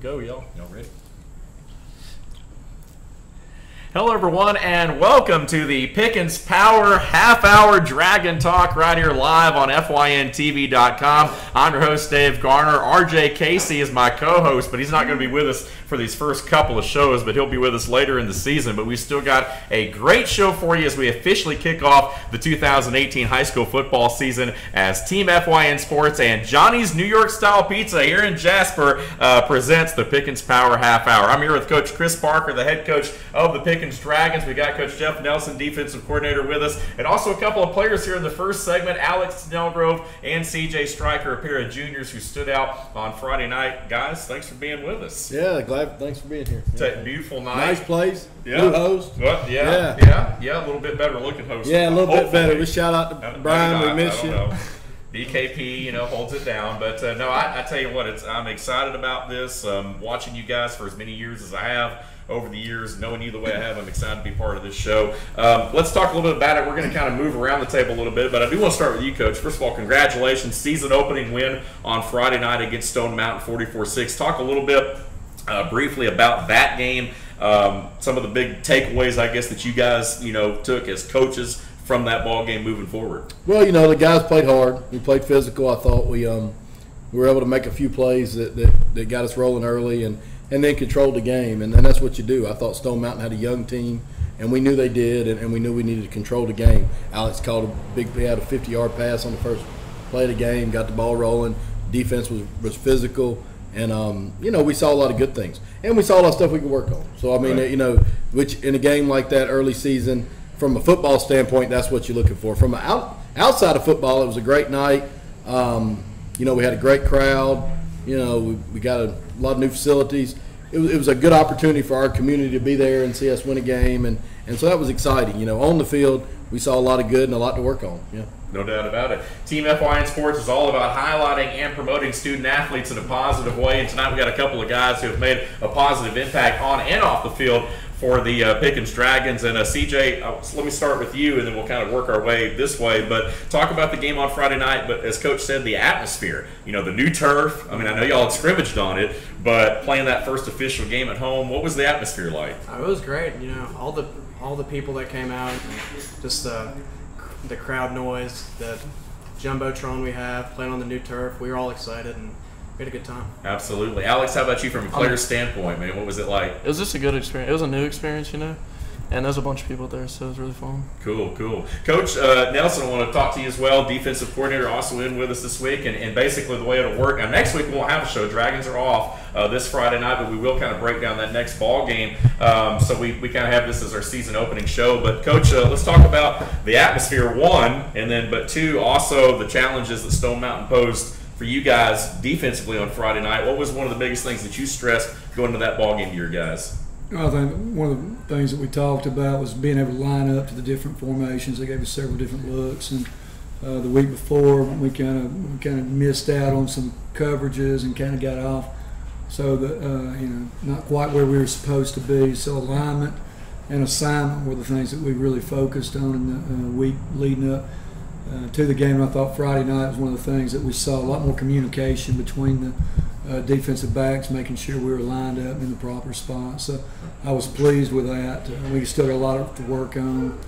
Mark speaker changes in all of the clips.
Speaker 1: go, y'all. Y'all ready?
Speaker 2: Hello, everyone, and welcome to the Pickens Power Half-Hour Dragon Talk right here live on FYNTV.com. I'm your host, Dave Garner. RJ Casey is my co-host, but he's not going to be with us for these first couple of shows, but he'll be with us later in the season. But we've still got a great show for you as we officially kick off the 2018 high school football season as Team FYN Sports and Johnny's New York Style Pizza here in Jasper presents the Pickens Power Half-Hour. I'm here with Coach Chris Parker, the head coach of the Pickens Dragons. We got Coach Jeff Nelson, defensive coordinator, with us, and also a couple of players here in the first segment. Alex Snellgrove and C.J.Streicher, a pair of juniors who stood out on Friday night. Guys, thanks for being with us.
Speaker 3: Yeah, thanks for being here.
Speaker 2: It's a beautiful night.
Speaker 3: Nice place.
Speaker 2: Yeah.
Speaker 3: New host.
Speaker 2: Well, yeah, a little bit better looking host.
Speaker 3: Yeah, a little
Speaker 2: Hopefully.
Speaker 3: bit better. We shout out to Brian. We miss you.
Speaker 2: BKP, holds it down. But no, I tell you what, I'm excited about this. Watching you guys for as many years as I have over the years, knowing you the way I have, I'm excited to be part of this show. Let's talk a little bit about it. We're going to kind of move around the table a little bit, but I do want to start with you, Coach. First of all, congratulations. Season opening win on Friday night against Stone Mountain, 44-6. Talk a little bit briefly about that game. Some of the big takeaways, I guess, that you guys, took as coaches from that ball game moving forward.
Speaker 3: Well, the guys played hard. We played physical. I thought we were able to make a few plays that got us rolling early and then controlled the game. And that's what you do. I thought Stone Mountain had a young team, and we knew they did, and we knew we needed to control the game. Alex called he had a 50-yard pass on the first play of the game, got the ball rolling. Defense was physical. And, we saw a lot of good things. And we saw a lot of stuff we could work on. So, right. Which in a game like that early season, from a football standpoint, that's what you're looking for. From outside of football, it was a great night. We had a great crowd. We got a lot of new facilities. It was a good opportunity for our community to be there and see us win a game. And so that was exciting. On the field, we saw a lot of good and a lot to work on. Yeah.
Speaker 2: No doubt about it. Team FYN Sports is all about highlighting and promoting student athletes in a positive way. And tonight we got a couple of guys who have made a positive impact on and off the field for the Pickens Dragons. And CJ, let me start with you, and then we'll kind of work our way this way. But talk about the game on Friday night. But as Coach said, the atmosphere, the new turf. I know y'all had scrimmaged on it, but playing that first official game at home, what was the atmosphere like?
Speaker 4: It was great. All the people that came out, just the crowd noise, the jumbotron we have, playing on the new turf. We were all excited, and we had a good time.
Speaker 2: Absolutely. Alex, how about you from a player's standpoint, man? What was it like?
Speaker 1: It was just a good experience. It was a new experience, and there's a bunch of people there, so it was really fun.
Speaker 2: Cool. Coach Nelson, I want to talk to you as well. Defensive coordinator, also in with us this week, and basically the way it'll work. Now, next week we won't have a show. Dragons are off this Friday night, but we will kind of break down that next ball game. So we kind of have this as our season opening show. But, Coach, let's talk about the atmosphere, one, but two, also the challenges that Stone Mountain posed for you guys defensively on Friday night. What was one of the biggest things that you stressed going to that ball game to your guys?
Speaker 5: I think one of the things that we talked about was being able to line up to the different formations. They gave us several different looks, and the week before we kind of missed out on some coverages and kind of got off, so that not quite where we were supposed to be. So alignment and assignment were the things that we really focused on in the week leading up to the game. And I thought Friday night was one of the things that we saw a lot more communication between the defensive backs, making sure we were lined up in the proper spot. So I was pleased with that. We still got a lot to work on,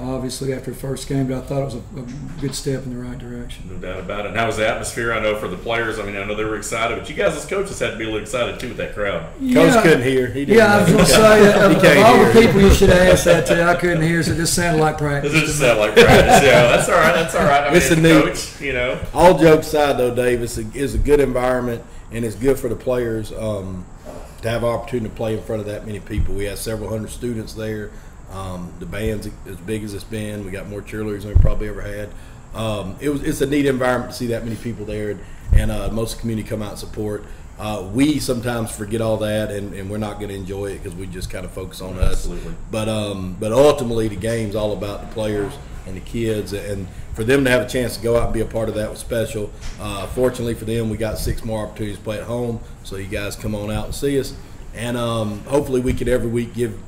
Speaker 5: obviously, after the first game, but I thought it was a good step in the right direction.
Speaker 2: No doubt about it. And how was the atmosphere? I know for the players, I know they were excited, but you guys as coaches had to be a little excited too with that crowd.
Speaker 3: Coach couldn't hear. He didn't
Speaker 5: I was going to say, of all the people you should have asked that to, I couldn't hear, so it just sounded like practice.
Speaker 2: It just sounded like practice. Yeah, that's all right.
Speaker 3: It's a new
Speaker 2: coach,
Speaker 3: All jokes aside, though, Dave, it's a good environment, and it's good for the players to have an opportunity to play in front of that many people. We had several hundred students there. The band's as big as it's been. We got more cheerleaders than we probably ever had. It's a neat environment to see that many people there, and most of the community come out and support. We sometimes forget all that, and we're not going to enjoy it because we just kind of focus on us.
Speaker 2: Absolutely.
Speaker 3: But ultimately, the game's all about the players and the kids, and for them to have a chance to go out and be a part of that was special. Fortunately for them, we got 6 more opportunities to play at home, so you guys come on out and see us. And hopefully we could every week give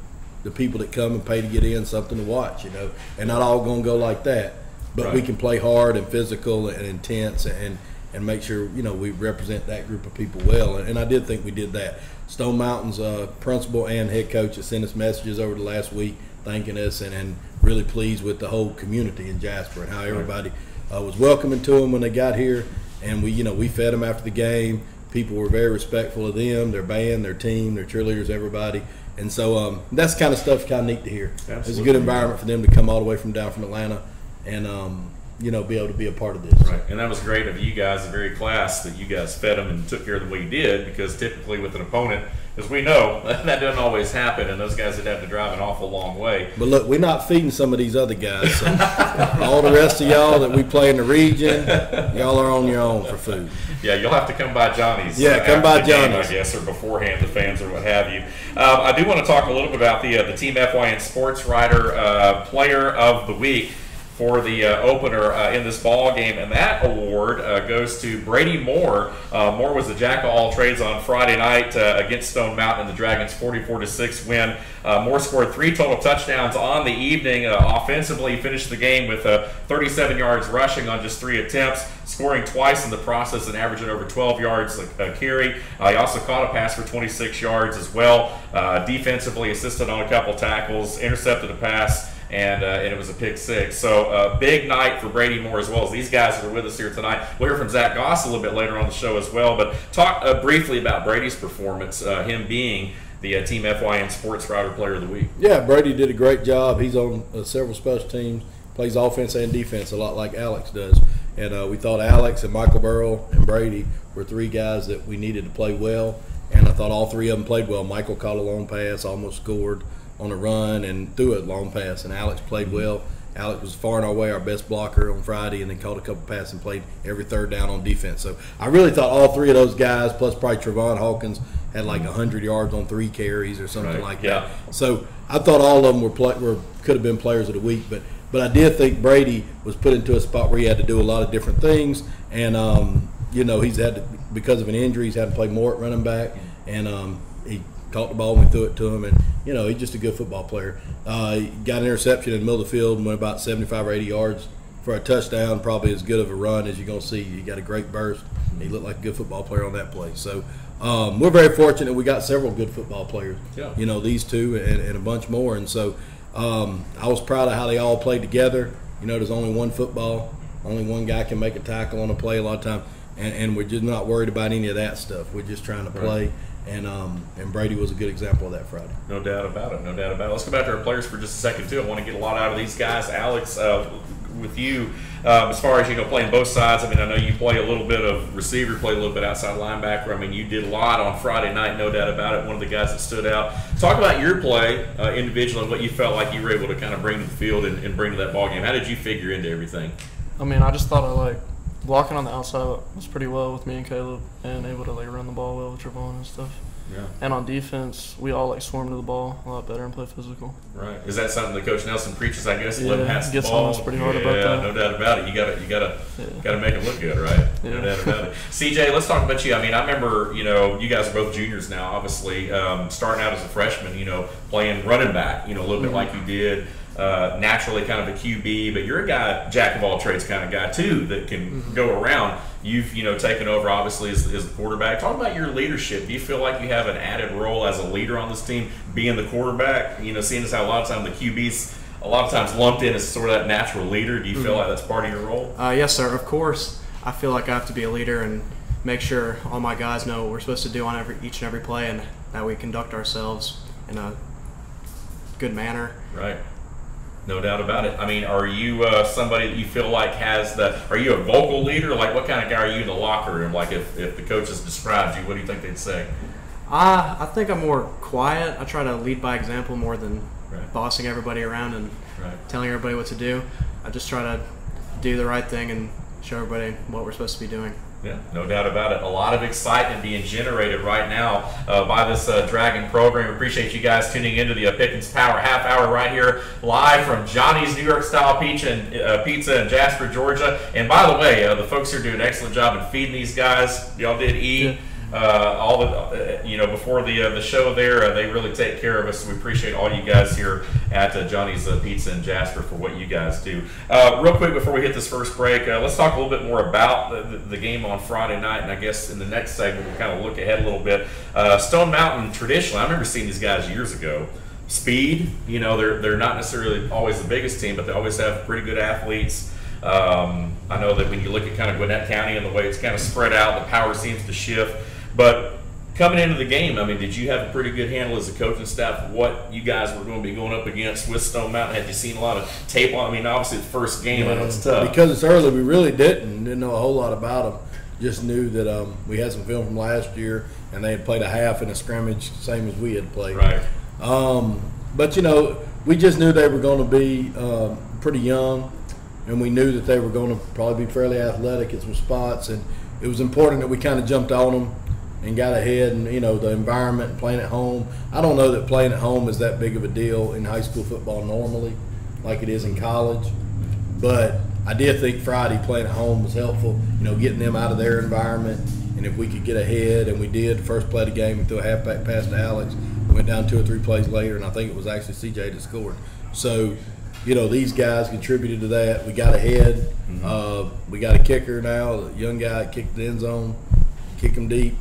Speaker 3: the people that come and pay to get in something to watch, and not all going to go like that. But
Speaker 2: right.
Speaker 3: We can play hard and physical and intense, and make sure, we represent that group of people well. And I did think we did that. Stone Mountain's principal and head coach has sent us messages over the last week thanking us and really pleased with the whole community in Jasper and how everybody was welcoming to them when they got here. And we fed them after the game. People were very respectful of them, their band, their team, their cheerleaders, everybody. And so that's kind of stuff kind of neat to hear.
Speaker 2: Absolutely.
Speaker 3: It's a good environment for them to come all the way from down from Atlanta and be able to be a part of this.
Speaker 2: Right, and that was great of you guys, the very class that you guys fed them and took care of the way you did, because typically with an opponent, as we know, that doesn't always happen, and those guys would have to drive an awful long way.
Speaker 3: But look, we're not feeding some of these other guys. So all the rest of y'all that we play in the region, y'all are on your own for food.
Speaker 2: Yeah, you'll have to come by Johnny's.
Speaker 3: Yeah, come by Johnny's,
Speaker 2: I guess, or beforehand, the fans or what have you. I do want to talk a little bit about the Team FYN Sports Writer Player of the Week for the opener in this ball game, and that award goes to Brady Moore. Moore was the jack of all trades on Friday night against Stone Mountain in the Dragons' 44-6 win. Moore scored 3 total touchdowns on the evening. Offensively, he finished the game with 37 yards rushing on just 3 attempts, scoring twice in the process and averaging over 12 yards a carry. He also caught a pass for 26 yards as well. Defensively, assisted on a couple tackles, intercepted a pass, and it was a pick 6. So a big night for Brady Moore, as well as these guys that are with us here tonight. We'll hear from Zach Goss a little bit later on the show as well. But talk briefly about Brady's performance, him being the Team FYN Sports Writer Player of the Week.
Speaker 3: Yeah, Brady did a great job. He's on several special teams, plays offense and defense a lot like Alex does. And we thought Alex and Michael Burrow and Brady were 3 guys that we needed to play well. And I thought all 3 of them played well. Michael caught a long pass, almost scored on a run, and threw a long pass, and Alex played well. Alex was far and away our best blocker on Friday, and then caught a couple passes and played every third down on defense. So I really thought all 3 of those guys, plus probably Trevon Hawkins, had like 100 yards on 3 carries or something like that. So I thought all of them could have been players of the week, but I did think Brady was put into a spot where he had to do a lot of different things, and he's had to, because of an injury, he's had to play more at running back, and he caught the ball when we threw it to him, and he's just a good football player. He got an interception in the middle of the field and went about 75 or 80 yards for a touchdown, probably as good of a run as you're going to see. He got a great burst. He looked like a good football player on that play. So we're very fortunate we got several good football players, these 2 and a bunch more. And so I was proud of how they all played together. There's only one football. Only one guy can make a tackle on a play a lot of time. And we're just not worried about any of that stuff. We're just trying to play. And Brady was a good example of that Friday. No doubt about it.
Speaker 2: Let's go back to our players for just a second, too. I want to get a lot out of these guys. Alex, with you, as far as, playing both sides, I know you play a little bit of receiver, play a little bit outside linebacker. You did a lot on Friday night, no doubt about it. One of the guys that stood out. Talk about your play individually and what you felt like you were able to kind of bring to the field and bring to that ballgame. How did you figure into everything?
Speaker 1: I just thought I blocking on the outside was pretty well with me and Caleb, and able to run the ball well with Trevon and stuff. Yeah. And on defense, we all swarm to the ball a lot better and play physical.
Speaker 2: Right. Is that something that Coach Nelson preaches? I guess
Speaker 1: yeah,
Speaker 2: let him pass the
Speaker 1: gets
Speaker 2: ball.
Speaker 1: on us pretty hard about that.
Speaker 2: Yeah, no doubt about it. You gotta make it look good, right? Yeah. No doubt about it. CJ, let's talk about you. I remember you guys are both juniors now, obviously, starting out as a freshman. Playing running back. A little bit like you did. Naturally kind of a QB, but you're a guy, jack of all trades kind of guy too, that can go around. You've taken over obviously as the quarterback. Talk about your leadership. Do you feel like you have an added role as a leader on this team, being the quarterback? Seeing as how a lot of times the QB's a lot of times lumped in as sort of that natural leader. Do you feel like that's part of your role?
Speaker 4: Yes, sir. Of course, I feel like I have to be a leader and make sure all my guys know what we're supposed to do on each and every play, and that we conduct ourselves in a good manner.
Speaker 2: Right. No doubt about it. Are you somebody that you feel like are you a vocal leader? What kind of guy are you in the locker room? If the coaches described you, what do you think they'd say?
Speaker 4: I think I'm more quiet. I try to lead by example more than bossing everybody around and telling everybody what to do. I just try to do the right thing and show everybody what we're supposed to be doing.
Speaker 2: Yeah, no doubt about it. A lot of excitement being generated right now by this Dragon program. Appreciate you guys tuning into the Pickens Power Half Hour right here live from Johnny's New York Style Pizza in Jasper, Georgia. And by the way, the folks here do an excellent job in feeding these guys. Y'all did eat. all the before the show there. They really take care of us. So we appreciate all you guys here at Johnny's Pizza in Jasper for what you guys do. Real quick before we hit this first break, let's talk a little bit more about the game on Friday night, and I guess in the next segment we'll kind of look ahead a little bit. Stone Mountain, traditionally, I remember seeing these guys years ago. Speed, they're not necessarily always the biggest team, but they always have pretty good athletes. I know that when you look at kind of Gwinnett County and the way it's kind of spread out, the power seems to shift. But coming into the game, I mean, did you have a pretty good handle as a coaching staff of what you guys were going to be going up against with Stone Mountain? Had you seen a lot of tape on? I mean, obviously it's the first game, I know it's tough.
Speaker 3: Because it's early, we really didn't know a whole lot about them. Just knew that we had some film from last year, and they had played a half in a scrimmage, same as we had played.
Speaker 2: Right.
Speaker 3: But, we just knew they were going to be pretty young, and we knew that they were going to probably be fairly athletic at some spots, and it was important that we kind of jumped on them and got ahead, and the environment and playing at home. I don't know that playing at home is that big of a deal in high school football normally, like it is in college. But I did think Friday playing at home was helpful, getting them out of their environment. And if we could get ahead, and we did, the first play of the game, we threw a halfback pass to Alex. We went down 2 or 3 plays later, and I think it was actually C.J. that scored. So, these guys contributed to that. We got ahead. We got a kicker now, a young guy kicked the end zone, kick them deep.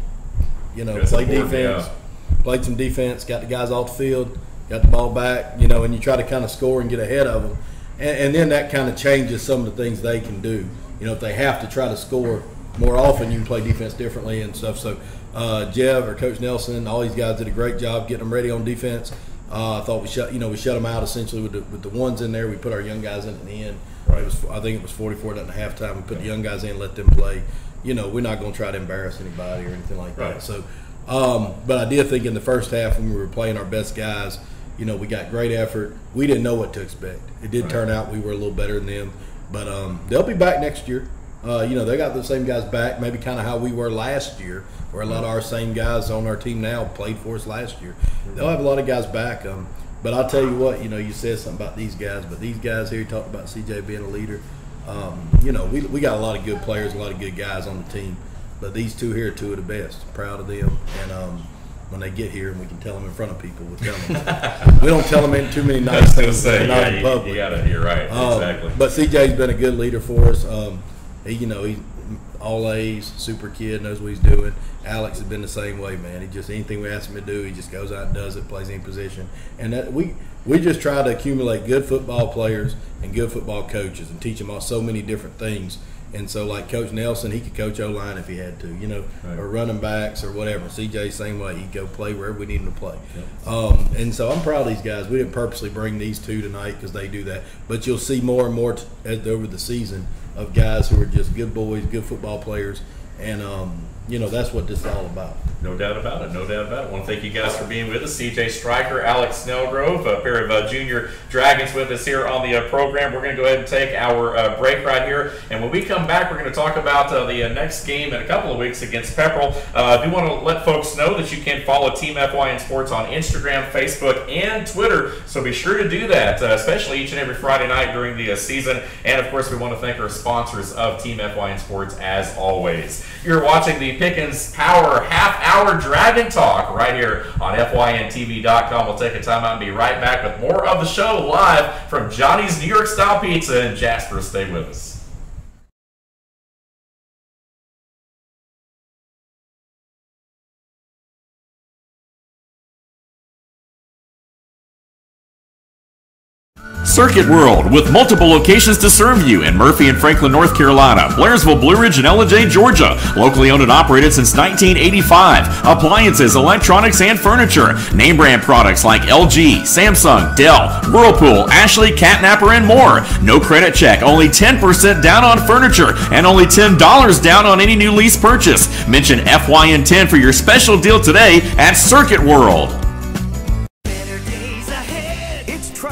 Speaker 3: Play defense, played some defense, got the guys off the field, got the ball back, and you try to kind of score and get ahead of them. And then that kind of changes some of the things they can do. If they have to try to score more often, you can play defense differently and stuff. So Jeff or Coach Nelson, all these guys did a great job getting them ready on defense. I thought we shut them out essentially with the ones in there. We put our young guys in at the end. Right. I think it was 44 at halftime. We put the young guys in, let them play. We're not going to try to embarrass anybody or anything like that. So, but I did think in the first half when we were playing our best guys, we got great effort. We didn't know what to expect. It did turn out we were a little better than them. But they'll be back next year. They got the same guys back, maybe kind of how we were last year, where a lot of our same guys on our team now played for us last year. They'll have a lot of guys back. But I'll tell you what, you said something about these guys, but these guys here, you talked about C.J. being a leader. We got a lot of good players, a lot of good guys on the team, but these two here are two of the best. Proud of them, and when they get here and we can tell them in front of people, we'll tell them. We don't tell them in too many nice things. Not in public.
Speaker 2: You're right, exactly.
Speaker 3: But CJ's been a good leader for us. He's all A's, super kid, knows what he's doing. Alex has been the same way, man. He just, anything we ask him to do, he just goes out and does it, plays any position. And that we just try to accumulate good football players and good football coaches and teach them all so many different things. And so, like Coach Nelson, he could coach O-line if he had to, or running backs or whatever. CJ, same way. He'd go play wherever we need him to play. Yep. And so I'm proud of these guys. We didn't purposely bring these two tonight because they do that. But you'll see more and more over the season of guys who are just good boys, good football players. And, that's what this is all about.
Speaker 2: No doubt about it. No doubt about it. I want to thank you guys for being with us. C.J.Streicher, Alex Snellgrove, a pair of junior Dragons with us here on the program. We're going to go ahead and take our break right here. And when we come back, we're going to talk about the next game in a couple of weeks against Pepperell. I do want to let folks know that you can follow Team FYN Sports on Instagram, Facebook, and Twitter. So be sure to do that, especially each and every Friday night during the season. And, of course, we want to thank our sponsors of Team FYN Sports as always. You're watching the Pickens Power Half-Hour Dragon Talk right here on FYNTV.com. We'll take a time out and be right back with more of the show live from Johnny's New York Style Pizza in Jasper. Stay with us. Circuit World, with multiple locations to serve you in Murphy and Franklin, North Carolina, Blairsville, Blue Ridge, and Ellijay, Georgia. Locally owned and operated since 1985. Appliances, electronics, and furniture. Name brand products like LG, Samsung, Dell, Whirlpool, Ashley, Catnapper, and more. No credit check, only 10% down on furniture, and only $10 down on any new lease purchase. Mention FYN10 for your special deal today at Circuit World.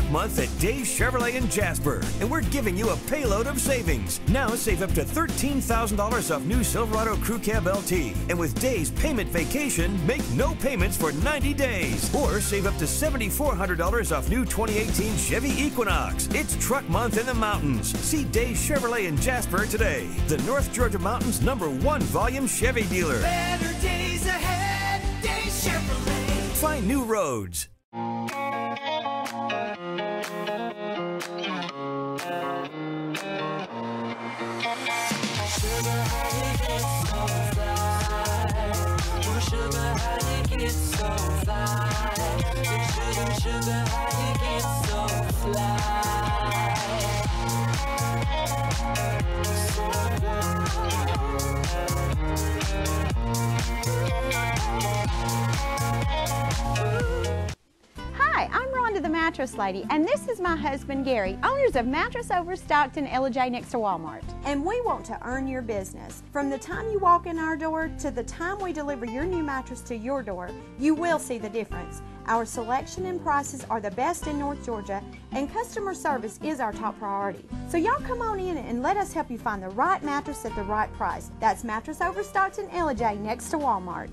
Speaker 6: Month at Dave's Chevrolet in Jasper, and we're giving you a payload of savings. Now save up to $13,000 off new Silverado Crew Cab LT, and with Dave's Payment Vacation, make no payments for 90 days. Or save up to $7,400 off new 2018 Chevy Equinox. It's Truck Month in the mountains. See Dave's Chevrolet in Jasper today, the North Georgia Mountains #1 volume Chevy dealer.
Speaker 7: Better days
Speaker 6: Chevrolet. Find new roads.
Speaker 7: Hi, I'm Rhonda the Mattress Lady, and this is my husband Gary, owners of Mattress Overstocked in Ella next to Walmart. And we want to earn your business. From the time you walk in our door to the time we deliver your new mattress to your door, you will see the difference. Our selection and prices are the best in North Georgia, and customer service is our top priority. So y'all come on in and let us help you find the right mattress at the right price. That's Mattress Overstocked in Ella next to Walmart.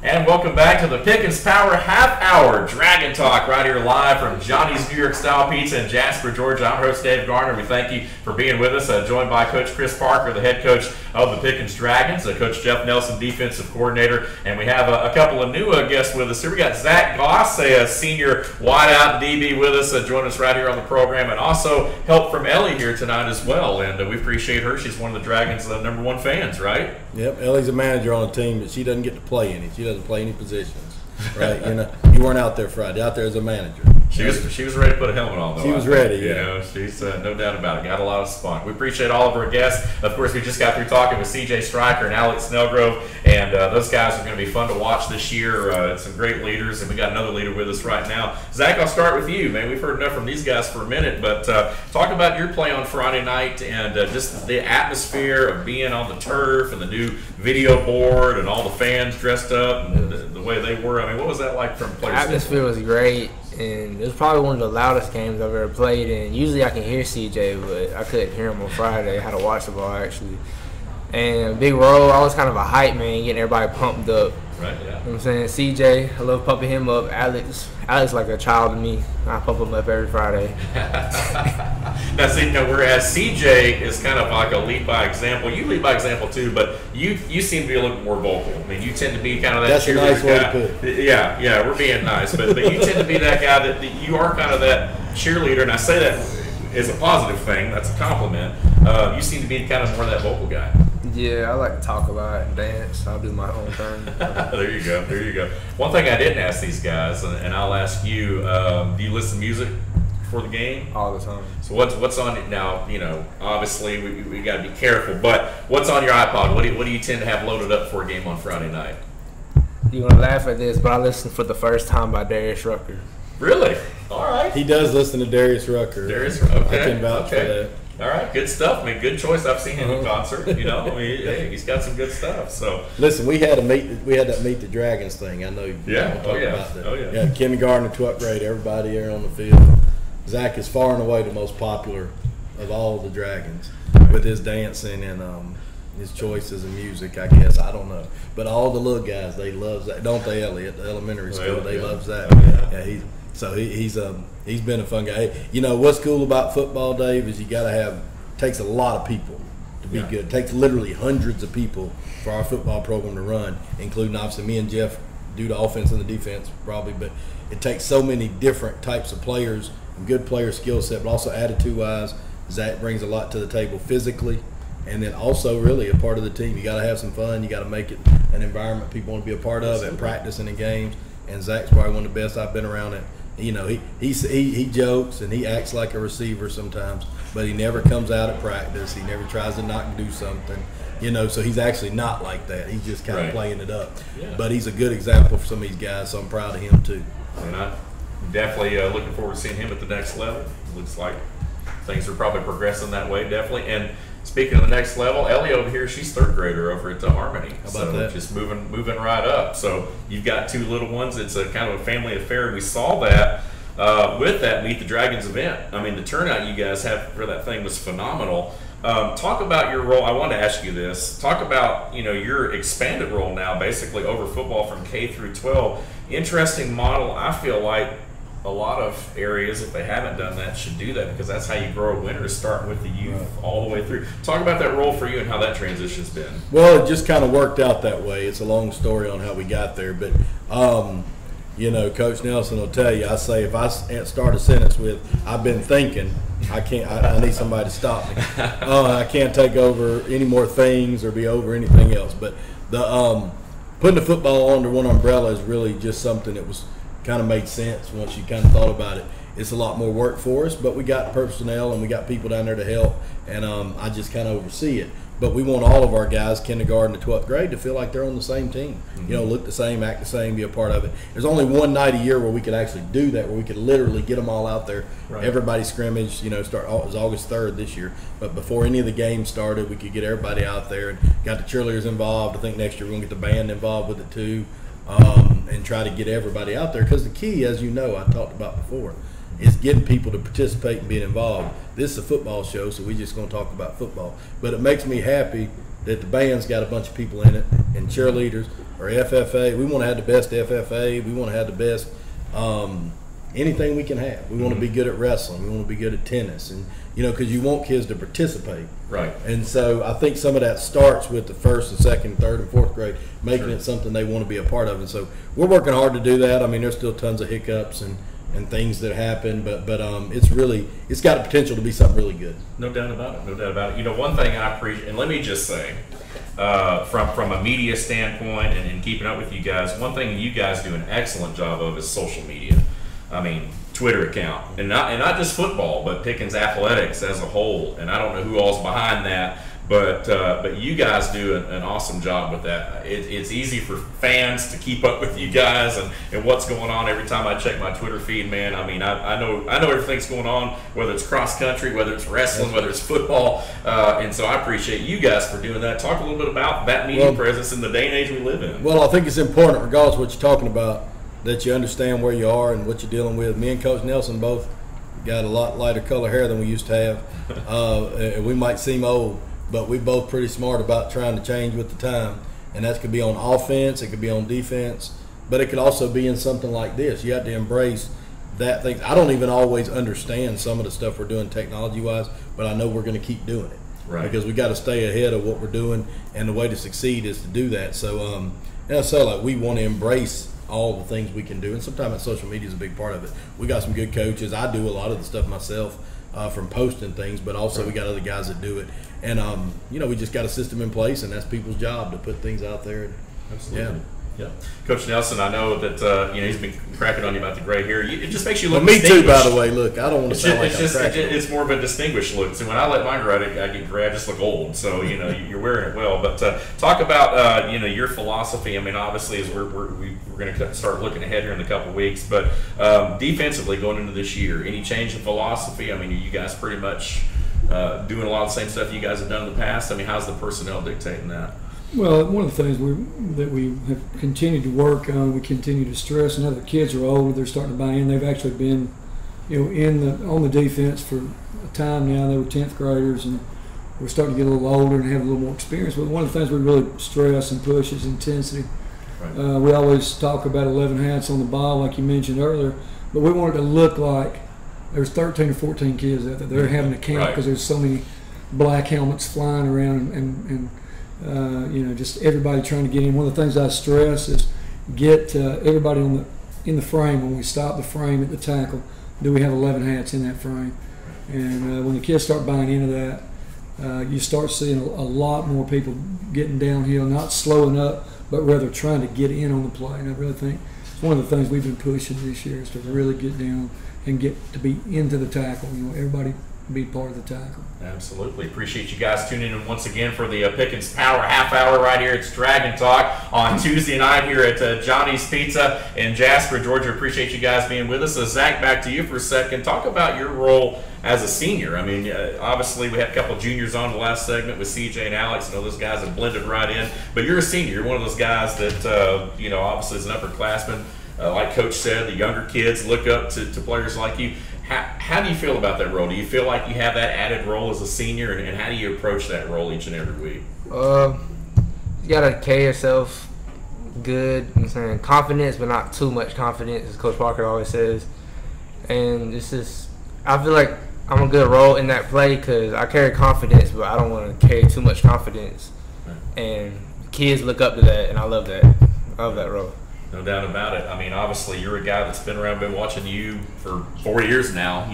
Speaker 2: And welcome back to the Pickens Power Half Hour Dragon Talk right here live from Johnny's New York Style Pizza in Jasper, Georgia. I'm host Dave Garner. We thank you for being with us. Joined by Coach Chris Parker, the head coach of the Pickens Dragons, Coach Jeff Nelson, defensive coordinator, and we have a couple of new guests with us here. We got Zach Goss, a senior wideout DB with us, joining us right here on the program, and also help from Ellie here tonight as well. And we appreciate her. She's one of the Dragons' #1 fans, right?
Speaker 3: Yep, Ellie's a manager on the team, but she doesn't get to play any. She doesn't play any positions, right? You know, you weren't out there Friday. Out there as a manager.
Speaker 2: She was ready to put a helmet on, though.
Speaker 3: She was ready, yeah.
Speaker 2: You know, she's no doubt about it. Got a lot of spunk. We appreciate all of our guests. Of course, we just got through talking with C.J.Streicher and Alex Snellgrove, and those guys are going to be fun to watch this year. Some great leaders, and we got another leader with us right now. Zach, I'll start with you, man. We've heard enough from these guys for a minute, but talk about your play on Friday night and just the atmosphere of being on the turf and the new video board and all the fans dressed up and the way they were. I mean, what was that like from players?
Speaker 8: The atmosphere was great, and it was probably one of the loudest games I've ever played. And usually I can hear CJ, but I couldn't hear him on Friday. I had to watch the ball actually. And big role, I was kind of a hype man, getting everybody pumped up.
Speaker 2: Right, yeah.
Speaker 8: You know what I'm saying? CJ, I love pumping him up. Alex like a child to me. I pump him up every Friday.
Speaker 2: Now, see, whereas CJ is kind of like a lead by example. You lead by example too, but you seem to be a little bit more vocal. I mean, you tend to be kind of that.
Speaker 3: That's a nice way
Speaker 2: guy.
Speaker 3: to put it.
Speaker 2: Yeah, we're being nice, but you tend to be that guy that you are kind of that cheerleader, and I say that is a positive thing. That's a compliment. You seem to be kind of more that vocal guy.
Speaker 8: Yeah, I like to talk a lot and dance. I'll do my own thing.
Speaker 2: There you go. One thing I didn't ask these guys, and I'll ask you, do you listen to music for the game?
Speaker 8: All the time.
Speaker 2: So what's on it now? You know, obviously we got to be careful, but what's on your iPod? What do you tend to have loaded up for a game on Friday night?
Speaker 8: You're going to laugh at this, but I listened for the first time by Darius Rucker.
Speaker 2: Really? All right.
Speaker 3: He does listen to Darius Rucker.
Speaker 2: Okay.
Speaker 3: I can vouch for that.
Speaker 2: All right, good stuff. I mean, good choice. I've seen him in concert. You know, I mean, hey, he's got some good stuff. So
Speaker 3: listen, we had that Meet the Dragons thing. I know.
Speaker 2: Yeah.
Speaker 3: About that.
Speaker 2: Oh yeah.
Speaker 3: Yeah, kindergarten to 12th grade, everybody here on the field. Zach is far and away the most popular of all the Dragons with his dancing and his choices in music. I guess I don't know, but all the little guys, they love Zach, don't they? Ellie at the elementary school, they love Zach.
Speaker 2: Oh, yeah.
Speaker 3: He's been a fun guy. Hey, you know what's cool about football, Dave, is you got to takes a lot of people to be good. It takes literally hundreds of people for our football program to run, including obviously me and Jeff do the offense and the defense probably, but it takes so many different types of players and good player skill set, but also attitude-wise, Zach brings a lot to the table physically, and then also really a part of the team. You got to have some fun. You got to make it an environment people want to be a part of at practice and in games, and Zach's probably one of the best I've been around at. You know, he jokes and he acts like a receiver sometimes, but he never comes out at practice. He never tries to not do something, you know, so he's actually not like that. He's just kind of playing it up. Yeah. But he's a good example for some of these guys, so I'm proud of him too.
Speaker 2: definitely looking forward to seeing him at the next level. Looks like things are probably progressing that way, definitely. And speaking of the next level, Ellie over here, she's third grader over at Harmony.
Speaker 3: How about that?
Speaker 2: Just moving right up. So you've got two little ones. It's a kind of a family affair. We saw that with that Meet the Dragons event. I mean, the turnout you guys had for that thing was phenomenal. Talk about your role. I wanted to ask you this. Talk about your expanded role now, basically over football from K through 12. Interesting model. I feel like a lot of areas, if they haven't done that, should do that, because that's how you grow a winner, is starting with the youth all the way through. Talk about that role for you and how that transition's been.
Speaker 3: Well, it just kind of worked out that way. It's a long story on how we got there, but Coach Nelson will tell you. I say if I start a sentence with "I've been thinking," I can't. I need somebody to stop me. I can't take over any more things or be over anything else. But the putting the football under one umbrella is really just something that was kind of made sense once you kind of thought about it. It's a lot more work for us, but we got personnel and we got people down there to help, and I just kind of oversee it. But we want all of our guys, kindergarten to 12th grade, to feel like they're on the same team. Mm-hmm. Look the same, act the same, be a part of it. There's only one night a year where we could actually do that, where we could literally get them all out there. Right. Everybody scrimmage, it was August 3rd this year. But before any of the games started, we could get everybody out there and got the cheerleaders involved. I think next year we're going to get the band involved with it too, and try to get everybody out there. Because the key, as you know, I talked about before, is getting people to participate and being involved. This is a football show, so we're just going to talk about football. But it makes me happy that the band's got a bunch of people in it, and cheerleaders or FFA. We want to have the best FFA. We want to have the best anything we can have. We want to be good at wrestling. We want to be good at tennis, and because you want kids to participate.
Speaker 2: Right.
Speaker 3: And so I think some of that starts with the first and second, third, and fourth grade, making it something they want to be a part of. And so we're working hard to do that. I mean, there's still tons of hiccups and things that happen, but it's got the potential to be something really good.
Speaker 2: No doubt about it. One thing I appreciate, and let me just say, from a media standpoint and keeping up with you guys, one thing you guys do an excellent job of is social media. I mean, Twitter account, and not just football, but Pickens athletics as a whole. And I don't know who all's behind that, but you guys do an awesome job with that. It's easy for fans to keep up with you guys and what's going on every time I check my Twitter feed, man. I mean, I know everything's going on, whether it's cross country, whether it's wrestling, whether it's football, and so I appreciate you guys for doing that. Talk a little bit about that media presence in the day and age we live in.
Speaker 3: Well, I think it's important, regardless of what you're talking about, that you understand where you are and what you're dealing with. Me and Coach Nelson both got a lot lighter color hair than we used to have. We might seem old, but we're both pretty smart about trying to change with the time. And that could be on offense, it could be on defense, but it could also be in something like this. You have to embrace that thing. I don't even always understand some of the stuff we're doing technology-wise, but I know we're going to keep doing it.
Speaker 2: Right.
Speaker 3: Because we got to stay ahead of what we're doing, and the way to succeed is to do that. So, we want to embrace all the things we can do, and sometimes social media is a big part of it. We got some good coaches. I do a lot of the stuff myself from posting things, but also we got other guys that do it. And, we just got a system in place, and that's people's job to put things out there.
Speaker 2: Absolutely. Yeah. Coach Nelson, I know that he's been cracking on you about the gray hair. It just makes you look
Speaker 3: me too, by the way. Look, I don't want to sound like I'm cracking.
Speaker 2: It's more of a distinguished look. So when I let mine grow, I get gray. I just look old. So you're wearing it well. But talk about your philosophy. I mean, obviously, as we're going to start looking ahead here in a couple of weeks. But defensively, going into this year, any change in philosophy? I mean, are you guys pretty much doing a lot of the same stuff you guys have done in the past? I mean, how's the personnel dictating that?
Speaker 5: Well, one of the things that we have continued to work on, we continue to stress. Now the kids are older; they're starting to buy in. They've actually been, on the defense for a time now. They were 10th graders, and we're starting to get a little older and have a little more experience. But one of the things we really stress and push is intensity. Right. We always talk about 11 hats on the ball, like you mentioned earlier, but we want it to look like there's 13 or 14 kids out there. They're having to count because there's so many black helmets flying around and just everybody trying to get in. One of the things I stress is get everybody in the frame. When we stop the frame at the tackle, do we have 11 hats in that frame? And when the kids start buying into that, you start seeing a lot more people getting downhill, not slowing up, but rather trying to get in on the play. And I really think it's one of the things we've been pushing this year is to really get down and get to be into the tackle. Everybody be part of the tackle.
Speaker 2: Absolutely. Appreciate you guys tuning in once again for the Pickens Power Half Hour right here. It's Dragon Talk on Tuesday night here at Johnny's Pizza in Jasper, Georgia. Appreciate you guys being with us. Zach, back to you for a second. Talk about your role as a senior. I mean, obviously we had a couple of juniors on the last segment with C.J. and Alex. I know those guys have blended right in. But you're a senior. You're one of those guys that, obviously is an upperclassman. Like Coach said, the younger kids look up to players like you. How do you feel about that role? Do you feel like you have that added role as a senior, and how do you approach that role each and every week?
Speaker 8: You gotta carry yourself good. I'm saying confidence, but not too much confidence, as Coach Parker always says. And it's just, I feel like I'm a good role in that play because I carry confidence, but I don't want to carry too much confidence. And kids look up to that, and I love that. I love that role.
Speaker 2: No doubt about it. I mean, obviously, you're a guy that's been around, been watching you for 4 years now,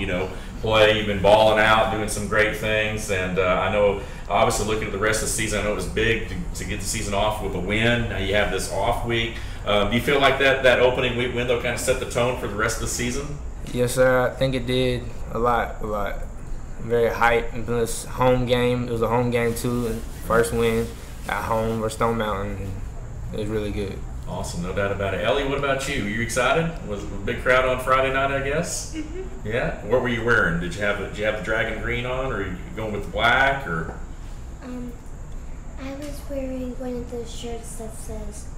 Speaker 2: play. You've been balling out, doing some great things. And I know, obviously, looking at the rest of the season, I know it was big to get the season off with a win. Now you have this off week. Do you feel like that opening week window kind of set the tone for the rest of the season?
Speaker 8: Yes, sir. I think it did a lot. Very hype. And plus, home game. It was a home game, too. And first win at home versus Stone Mountain. It was really good.
Speaker 2: Awesome, no doubt about it. Ellie, what about you? Are you excited? Was it a big crowd on Friday night, I guess? Mm-hmm. Yeah? What were you wearing? Did you have the dragon green on, or are you going with the black, or?
Speaker 9: I was wearing one of those shirts that says,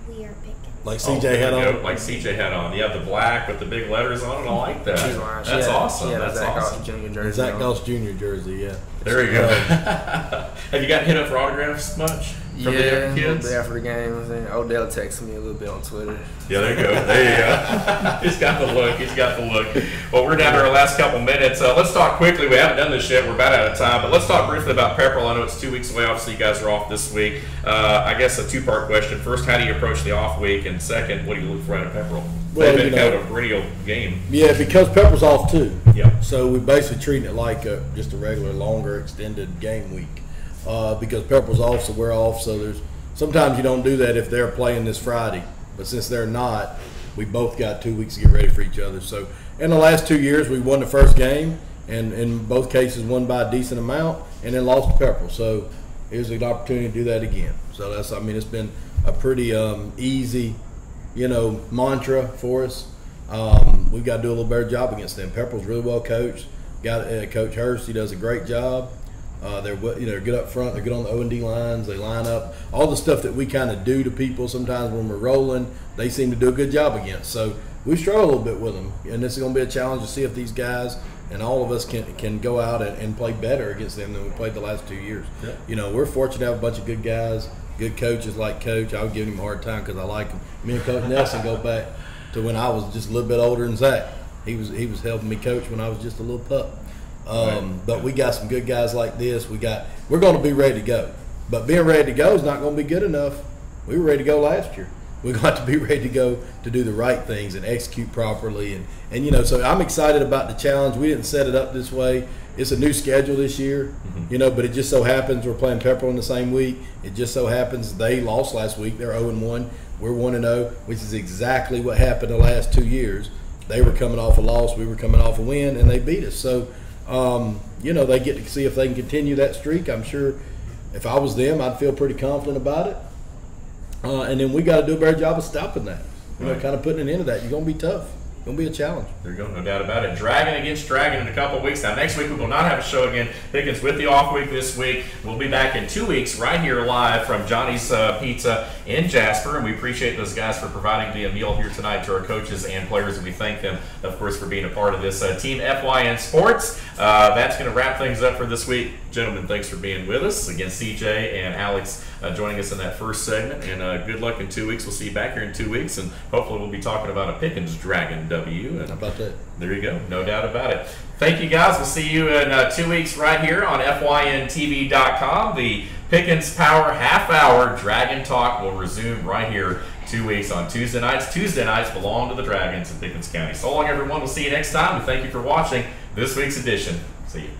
Speaker 9: "We are Pickens."
Speaker 3: Like CJ had on?
Speaker 2: Like CJ had on. You have the black with the big letters on it. I like that. That's awesome.
Speaker 8: Yeah,
Speaker 2: that's
Speaker 8: Zach
Speaker 2: awesome.
Speaker 8: Goss Jr. jersey.
Speaker 3: Zach Goss Jr. jersey, yeah.
Speaker 2: There you go. Have you gotten hit up for autographs much? From the different kids?
Speaker 8: Yeah, after the game. Odell texted me a little bit on Twitter.
Speaker 2: Yeah, there you go. There you go. He's got the look. He's got the look. Well, we're down to our last couple minutes. Let's talk quickly. We haven't done this yet. We're about out of time. But let's talk briefly about Pepperell. I know it's 2 weeks away. Obviously, you guys are off this week. I guess a two-part question. First, how do you approach the off week? And second, what do you look for out of Pepperell?
Speaker 3: Well,
Speaker 2: They've been kind of a perennial game.
Speaker 3: Yeah, because Pepperell's off too.
Speaker 2: Yeah.
Speaker 3: So we're basically treating it like just a regular, longer, extended game week. Because Pepperell's off, so we're off. So there's sometimes you don't do that if they're playing this Friday. But since they're not, we both got 2 weeks to get ready for each other. So in the last 2 years, we won the first game, and in both cases won by a decent amount, and then lost to Pepperell. So here's an opportunity to do that again. So it's been a pretty easy, mantra for us. We've got to do a little better job against them. Pepperell's really well coached. Got Coach Hurst. He does a great job. They're good up front. They're good on the O&D lines. They line up. All the stuff that we kind of do to people sometimes when we're rolling, they seem to do a good job against. So we struggle a little bit with them, and this is going to be a challenge to see if these guys and all of us can go out and play better against them than we played the last 2 years. Yeah. We're fortunate to have a bunch of good guys, good coaches like Coach. I would give him a hard time because I like him. Me and Coach Nelson go back to when I was just a little bit older than Zach. He was helping me coach when I was just a little pup. But we got some good guys like this. We're going to be ready to go. But being ready to go is not going to be good enough. We were ready to go last year. We're going to be ready to go to do the right things and execute properly. And so I'm excited about the challenge. We didn't set it up this way. It's a new schedule this year, but it just so happens we're playing Pepperell in the same week. It just so happens they lost last week. They're 0-1. We're 1-0, which is exactly what happened the last 2 years. They were coming off a loss. We were coming off a win, and they beat us. So, they get to see if they can continue that streak. I'm sure if I was them, I'd feel pretty confident about it. And then we got to do a better job of stopping that. Kind of putting an end to that. You're going to be tough. It's going to be a challenge.
Speaker 2: There you go, no doubt about it. Dragon against Dragon in a couple of weeks. Now, next week we will not have a show again. Pickens with the off week this week. We'll be back in 2 weeks right here live from Johnny's Pizza in Jasper. And we appreciate those guys for providing the meal here tonight to our coaches and players. And we thank them, of course, for being a part of this Team FYN Sports. That's going to wrap things up for this week. Gentlemen, thanks for being with us. Again, CJ and Alex joining us in that first segment. And good luck in 2 weeks. We'll see you back here in 2 weeks. And hopefully we'll be talking about a Pickens Dragon W. And
Speaker 3: how about that?
Speaker 2: There you go. No doubt about it. Thank you, guys. We'll see you in 2 weeks right here on FYNTV.com. The Pickens Power Half Hour Dragon Talk will resume right here 2 weeks on Tuesday nights. Tuesday nights belong to the Dragons in Pickens County. So long, everyone. We'll see you next time. And thank you for watching this week's edition. See you.